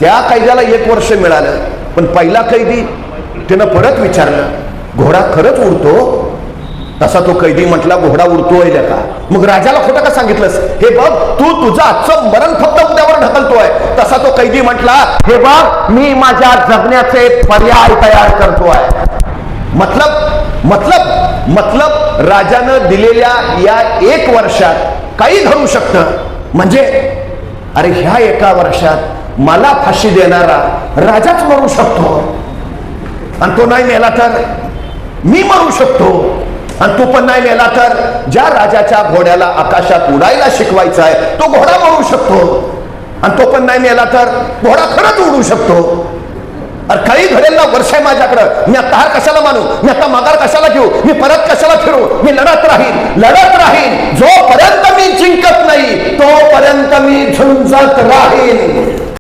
त्या कैद्याला 1 वर्ष मिळालं, पण पहिला कैदी त्यानं परत विचारलं, घोडा खरंच उडतो? तसा तो कैदी म्हटला, घोडा उडतोय का? मग राजाला खोटं का सांगितलंस? हे बघ, तू तुझं आजचं मरण फक्त उद्यावर ढकलतोय. तसा तो कैदी म्हटला, हे बघ, मी माझ्या जगण्याचे पर्याय तयार करतोय. मतलब राजानं दिलेल्या या 1 वर्षात काही घडू शकतं. म्हणजे अरे ह्या 1 वर्षात मला फाशी देणारा राजाच मरू शकतो, आणि तो नाही मेला तर मी मरू शकतो, आणि तू पण नाही मेला तर ज्या राजाच्या घोड्याला आकाशात उडायला शिकवायचा आहे तो घोडा मरू शकतो, आणि तो पण नाही मेला तर घोडा खरंच उडू शकतो. अरे काही घडेल ना, वर्ष आहे माझ्याकडं, मी आता हार कशाला मानू, मी आता माघार कशाला घेऊ, मी परत कशाला फिरू, मी लढत राहीन. जोपर्यंत मी जिंकत नाही तोपर्यंत मी झुंजत राहीन.